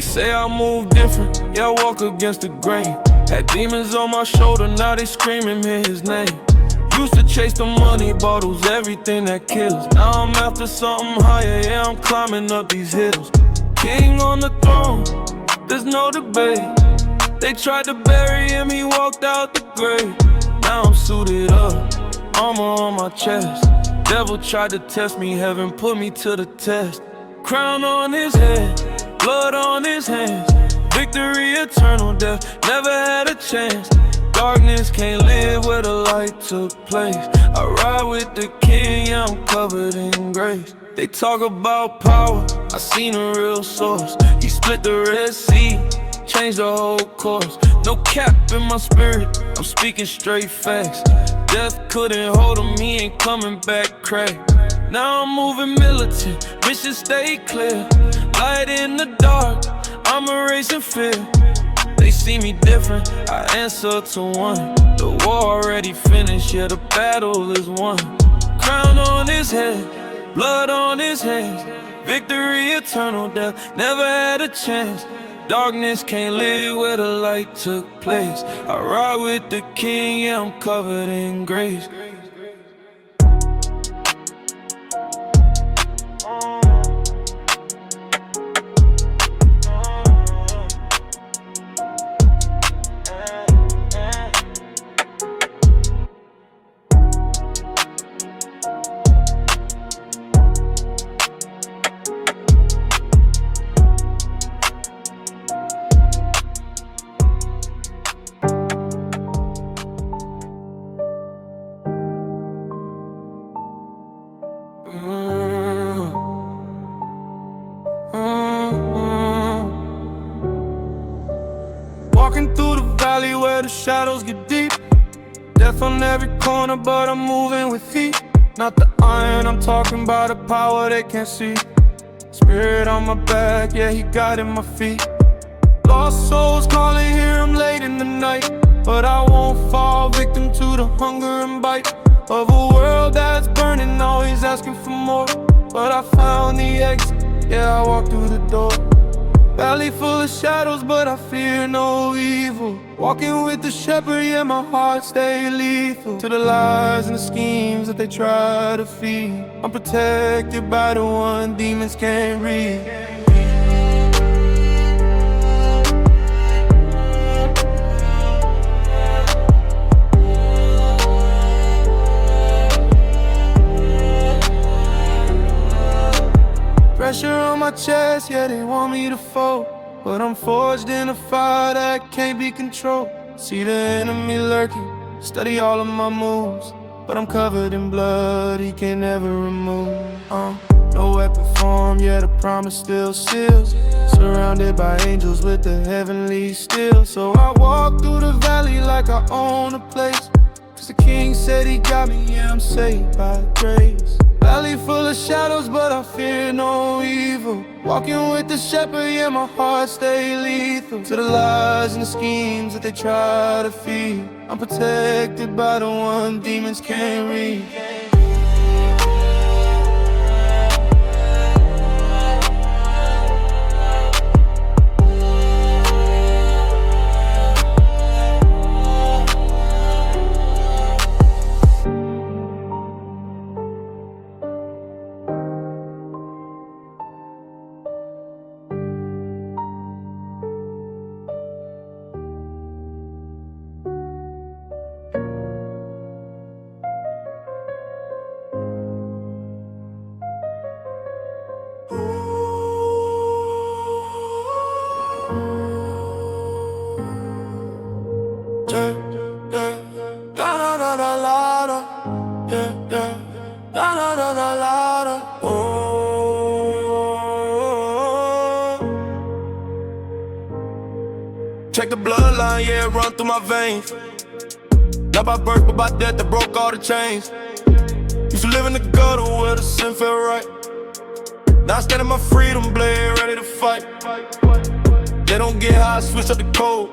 They say I move different, yeah, I walk against the grain. Had demons on my shoulder, now they screaming in his name. Used to chase the money, bottles, everything that kills. Now I'm after something higher, yeah, I'm climbing up these hills. King on the throne, there's no debate. They tried to bury him, he walked out the grave. Now I'm suited up, armor on my chest. Devil tried to test me, heaven put me to the test. Crown on his head, blood on his hands. Victory eternal, death never had a chance. Darkness can't live where the light took place. I ride with the king, yeah, I'm covered in grace. They talk about power, I seen a real source. He split the Red Sea, changed the whole course. No cap in my spirit, I'm speaking straight facts. Death couldn't hold him, he ain't coming back cracked. Now I'm moving militant, mission stay clear. Light in the dark, I'm erasing fear. They see me different, I answer to one. The war already finished, yeah, the battle is won. Crown on his head, blood on his hands. Victory eternal, death never had a chance. Darkness can't live where the light took place. I ride with the king, yeah, I'm covered in grace. Walking through the valley where the shadows get deep. Death on every corner, but I'm moving with feet. Not the iron, I'm talking about the power they can't see. Spirit on my back, yeah, he guiding my feet. Lost souls calling, hear them late in the night. But I won't fall victim to the hunger and bite of a world that's burning, always asking for more. But I found the exit, yeah, I walked through the door. Valley full of shadows, but I fear no evil. Walking with the shepherd, yeah, my heart stay lethal. To the lies and the schemes that they try to feed, I'm protected by the one demons can't read. Pressure on my chest, yeah, they want me to fold. But I'm forged in a fire that can't be controlled. See the enemy lurking, study all of my moves. But I'm covered in blood, he can never remove. No weapon formed, yeah, the promise still seals. Surrounded by angels with the heavenly steel. So I walk through the valley like I own a place. Cause the king said he got me, yeah, I'm saved by grace. Valley full of shadows, but I fear no evil. Walking with the shepherd, yeah, my heart stay lethal. To the lies and the schemes that they try to feed, I'm protected by the one demons can't read. Check the bloodline, yeah, it run through my veins. Not by birth, but by death that broke all the chains. Used to live in the gutter where the sin felt right. Now I stand in my freedom blade, ready to fight. They don't get high, I switch up the code.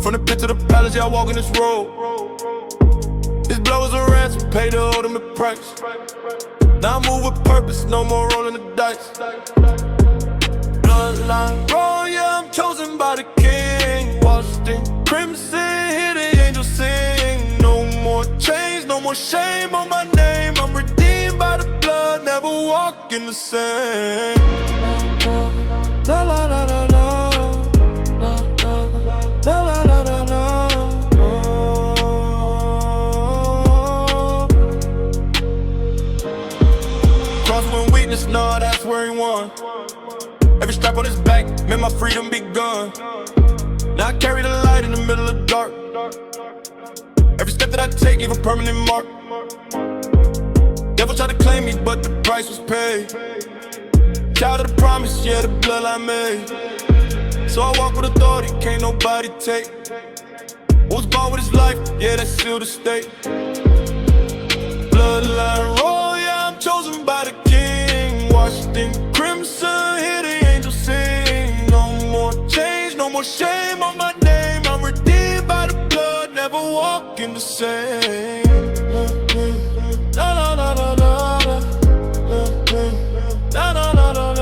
From the pit to the palace, yeah, I walk in this road. This blow is a ransom, pay the ultimate price. Now I move with purpose, no more rolling the dice. Bloodline royal, yeah, I'm chosen by the king. Washed in crimson, hear the angels sing. No more chains, no more shame on my name. I'm redeemed by the blood, never walking the same. La la la la la, la la la la la. Crosswind weakness, nah, that's where he won. Every strap on his back made my freedom begun. Now I carry the light in the middle of the dark. Every step that I take leave a permanent mark. Devil tried to claim me, but the price was paid. Child of the promise, yeah, the bloodline made. So I walk with authority, can't nobody take. Was bought with his life, yeah, that's still the state. Bloodline royal, yeah, I'm chosen by the king. Washed in crimson, hear the angels sing. No more change, no more shame on my name. I'm redeemed by the blood, never walking the same. La la la la la la. La la la la la la.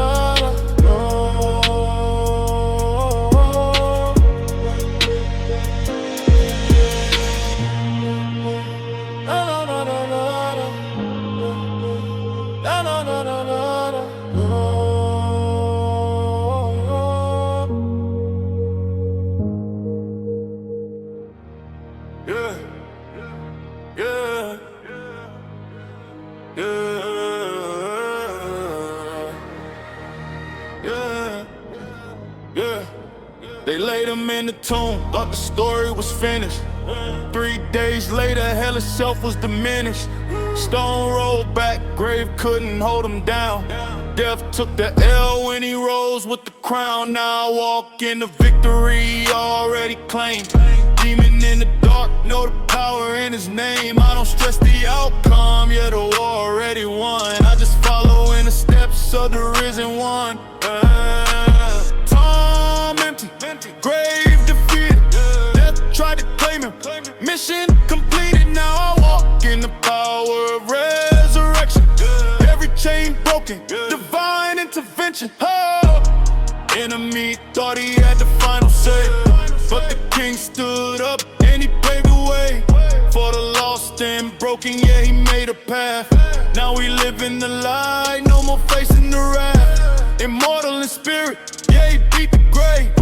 They laid him in the tomb, thought the story was finished. 3 days later, hell itself was diminished. Stone rolled back, grave couldn't hold him down. Death took the L when he rose with the crown. Now I walk in the victory already claimed. Demon in the dark, know the power in his name. I don't stress the outcome, yeah, the war already won. I just follow in the steps of the risen one. Tomb empty, grave defeated. Death tried to claim him, mission completed. Now I walk in the power of resurrection. Every chain broken, divine intervention. Enemy thought he had the final say, but the king stood up and he paved the way. For the lost and broken, yeah, he made a path. Now we live in the light, no more facing the wrath. Immortal in spirit, yeah, he beat the grave.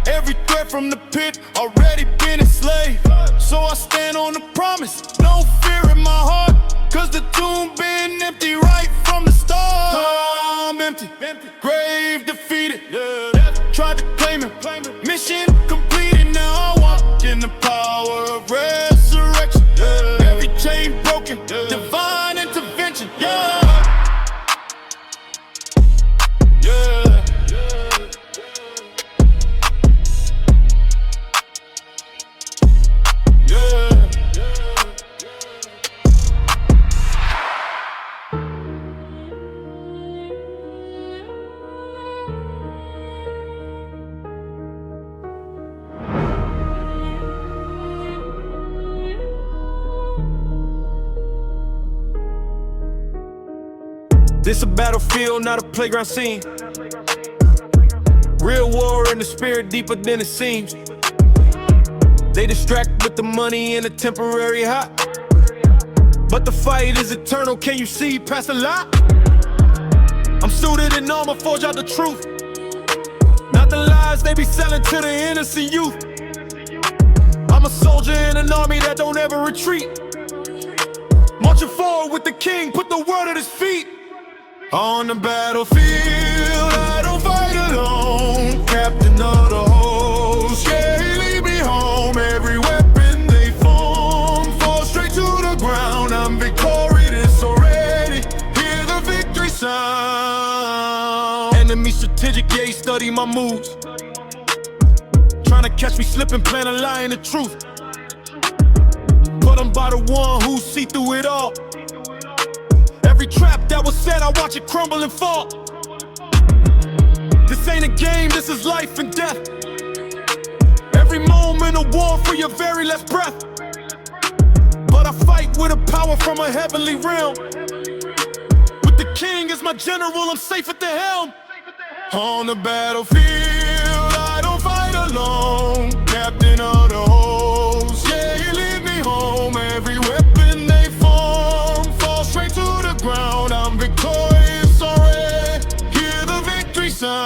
Every threat from the pit already been enslaved. So I stand on the promise, no fear in my heart, cause the tomb been empty right from the start. Tomb empty, grave defeated. Tried to claim him, mission completed. Now I walk in the power of resurrection. Every chain broken, divine intervention. Yeah. This a battlefield, not a playground scene. Real war in the spirit, deeper than it seems. They distract with the money and a temporary high, but the fight is eternal, can you see past the lie? I'm suited in armor, forge out the truth, not the lies they be selling to the innocent youth. I'm a soldier in an army that don't ever retreat, marching forward with the king, put the world at his feet. On the battlefield, I don't fight alone. Captain of the host, yeah, he lead me home. Every weapon they form falls straight to the ground. I'm victorious already, hear the victory sound. Enemy strategic, yeah, he study my moves. Trying to catch me slipping, plan a lie in the truth. But I'm by the one who see through it all. Every trap that was set, I watch it crumble and fall. This ain't a game, this is life and death. Every moment a war for your very last breath. But I fight with a power from a heavenly realm. With the king as my general, I'm safe at the helm. On the battlefield, I don't fight alone. Captain of the host, yeah, you lead me home. Every weapon they form falls straight to the ground. I'm victorious already. Hear the victory sound.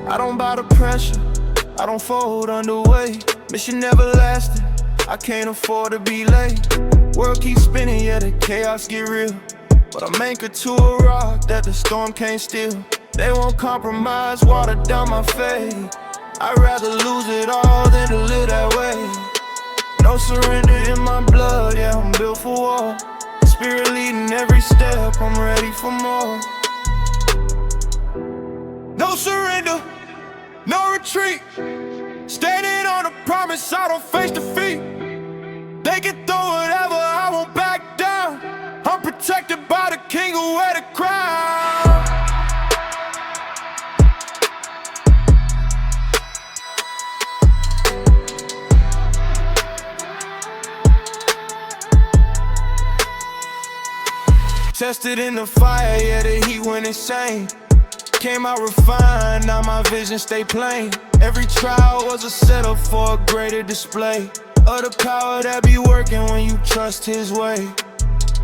I don't buy the pressure, I don't fold under weight. Mission never lasted, I can't afford to be late. World keeps spinning, yeah, the chaos get real. But I'm anchored to a rock that the storm can't steal. They won't compromise, water down my faith. I'd rather lose it all than to live that way. No surrender in my blood, yeah, I'm built for war. Spirit leading every step, I'm ready for more. No surrender, no retreat. Standing on a promise, I don't face defeat. They can throw whatever, I won't back down. I'm protected by the king who wear the crown. Tested in the fire, yeah, the heat went insane. Came out refined, now my vision stay plain. Every trial was a setup for a greater display of the power that be working when you trust his way.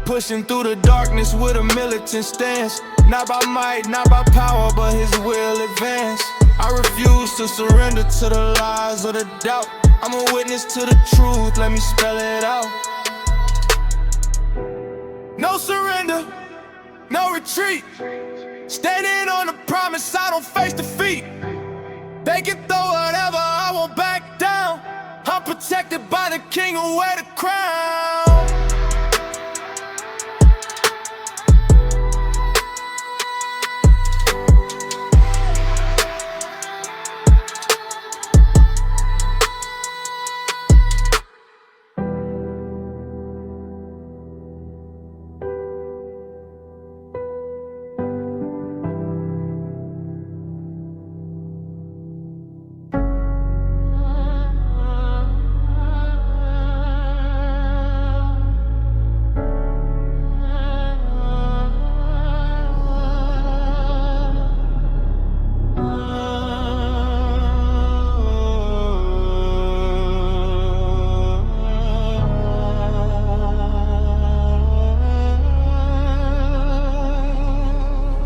Pushing through the darkness with a militant stance. Not by might, not by power, but his will advance. I refuse to surrender to the lies or the doubt. I'm a witness to the truth, let me spell it out. No surrender, no retreat. Standing on the promise, I don't face defeat. They can throw whatever, I won't back down. I'm protected by the king who wear the crown.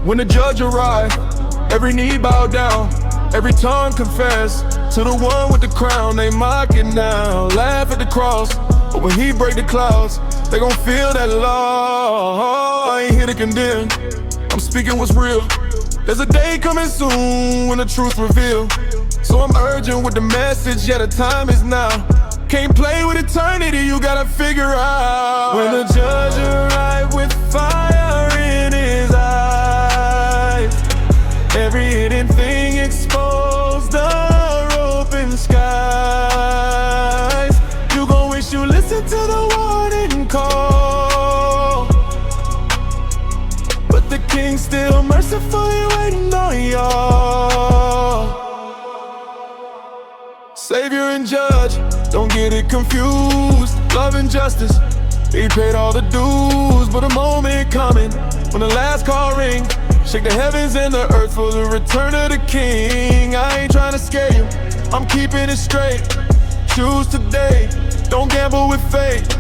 When the judge arrived, every knee bowed down, every tongue confess to the one with the crown. They mock it now, laugh at the cross, but when he break the clouds, they gon' feel that law. I ain't here to condemn, I'm speaking what's real. There's a day coming soon when the truth revealed. So I'm urging with the message, yeah, the time is now. Can't play with eternity, you gotta figure out. When the judge arrived with fire in his eyes, every hidden thing exposed under open skies. You gon' wish you listened to the warning call, but the king still mercifully waiting on y'all. Savior and judge, don't get it confused. Love and justice, he paid all the dues. But a moment coming when the last call ring, shake the heavens and the earth for the return of the king. I ain't trying to scare you, I'm keeping it straight. Choose today, don't gamble with fate.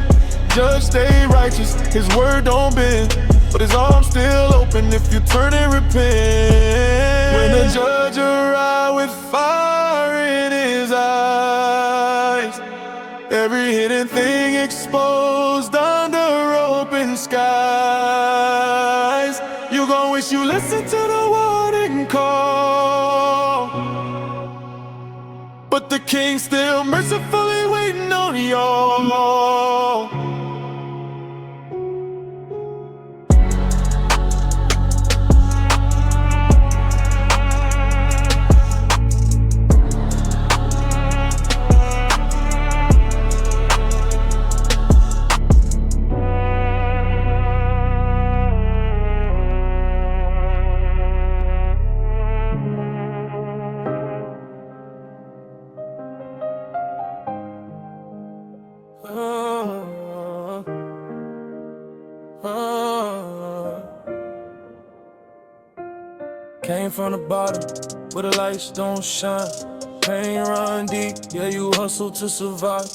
Judge, stay righteous, his word don't bend, but his arms still open if you turn and repent. When the judge arrived with fire in his eyes, every hidden thing exposed under open skies. You gon' wish you listened to the warning call, but the king still mercifully waiting on y'all. Came from the bottom, where the lights don't shine. Pain run deep, yeah, you hustle to survive.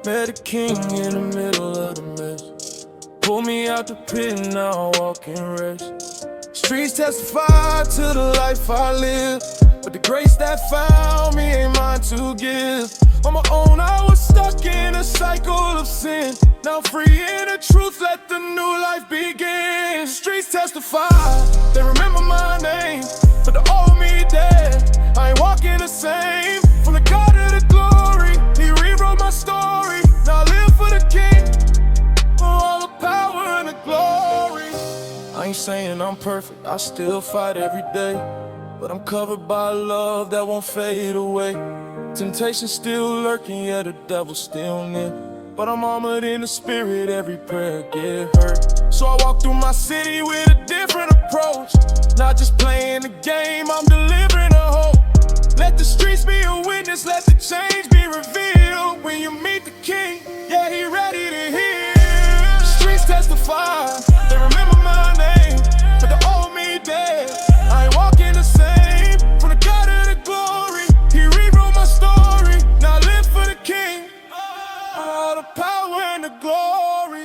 Met a king in the middle of the mess. Pull me out the pit, now I walk in rest. Streets testify to the life I live, but the grace that found me ain't mine to give. On my own, I was stuck in a cycle of sin. Now free in the truth, let the new life begin. Streets testify, they remember my name, but the old me dead. I ain't walking the same. From the God of the glory, he rewrote my story. Now I live for the King, for all the power and the glory. I ain't saying I'm perfect, I still fight every day, but I'm covered by love that won't fade away. Temptation still lurking, yeah, the devil's still near, but I'm armored in the spirit, every prayer get heard. So I walk through my city with a different approach. Not just playing the game, I'm delivering a hope. Let the streets be a witness, let the change be revealed. When you meet the King, yeah, he ready to hear. Streets testify, they remember my name, but the old me dead. I ain't walking the same. From the God of the glory, he rewrote my story. Now I live for the King, all the power and the glory.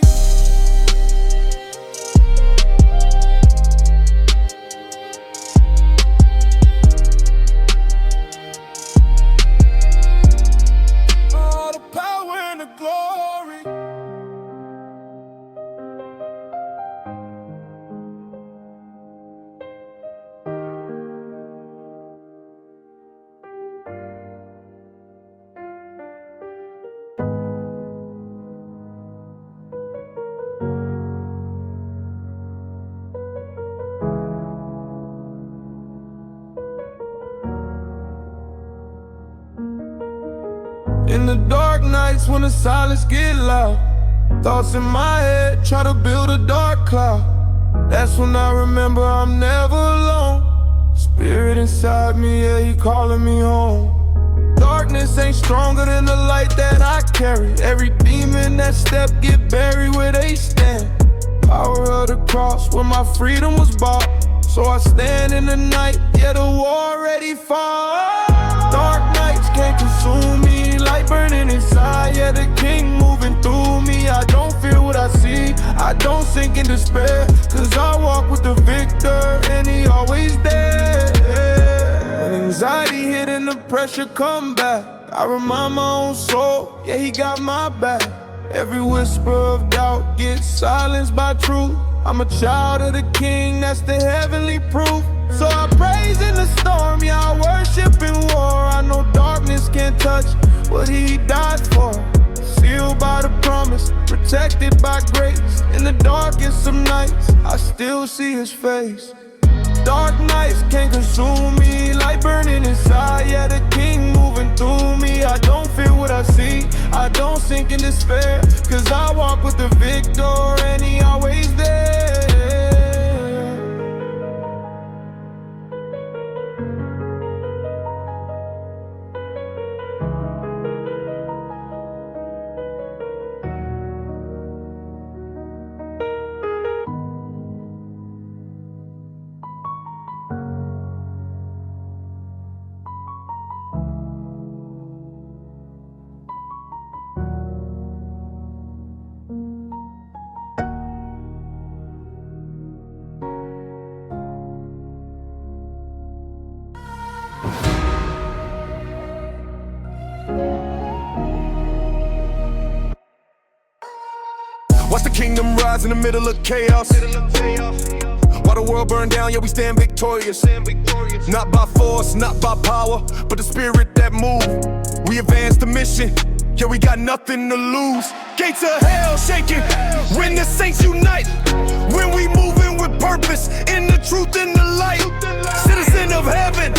All the power and the glory. In the dark nights when the silence get loud, thoughts in my head try to build a dark cloud. That's when I remember I'm never alone. Spirit inside me, yeah, he calling me home. Darkness ain't stronger than the light that I carry. Every demon that step get buried where they stand. Power of the cross where my freedom was bought. So I stand in the night, yeah, the war already fought. Dark nights can't consume me, light burning inside, yeah, the King moving through me. I don't fear what I see, I don't sink in despair, cause I walk with the victor, and he always there. When anxiety hit and the pressure come back, I remind my own soul, yeah, he got my back. Every whisper of doubt gets silenced by truth. I'm a child of the King, that's the heavenly proof. So I praise in the storm, yeah, I worship in war. I know darkness can't touch what he died for. Sealed by the promise, protected by grace. In the darkest of nights, I still see his face. Dark nights can't consume me, light burning inside, yeah, the King moving through me. I don't fear what I see, I don't sink in despair, cause I walk with the victor, and he always there. Watch the kingdom rise in the middle of chaos. While the world burn down, yeah, we stand victorious. Not by force, not by power, but the spirit that move. We advance the mission, yeah, we got nothing to lose. Gates of hell shaking when the saints unite. When we moving with purpose, in the truth and the light. Citizen of heaven,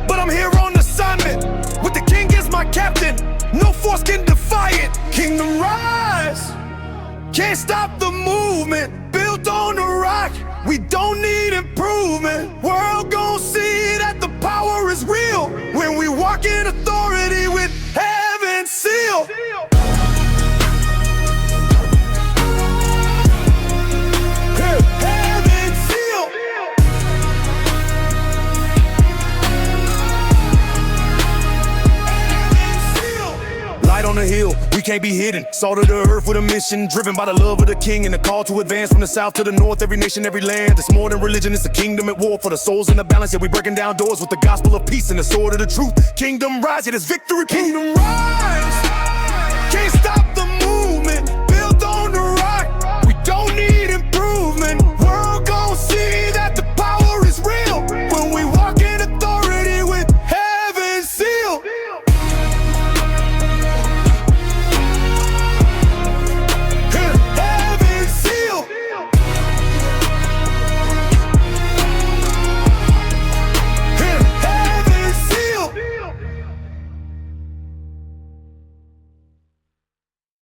but I'm here on assignment. With the King as my captain, no force can defy it. Kingdom rise, can't stop the movement, built on the rock, we don't need improvement. World gon' see that the power is real, when we walk in authority with heaven's seal. Heaven's seal. on the hill, we can't be hidden. Salt of the earth with a mission, driven by the love of the king and the call to advance from the south to the north. Every nation, every land, it's more than religion, it's a kingdom at war for the souls in the balance. Yeah, we breaking down doors with the gospel of peace and the sword of the truth. Kingdom rise, yeah, there's victory. Kingdom rise.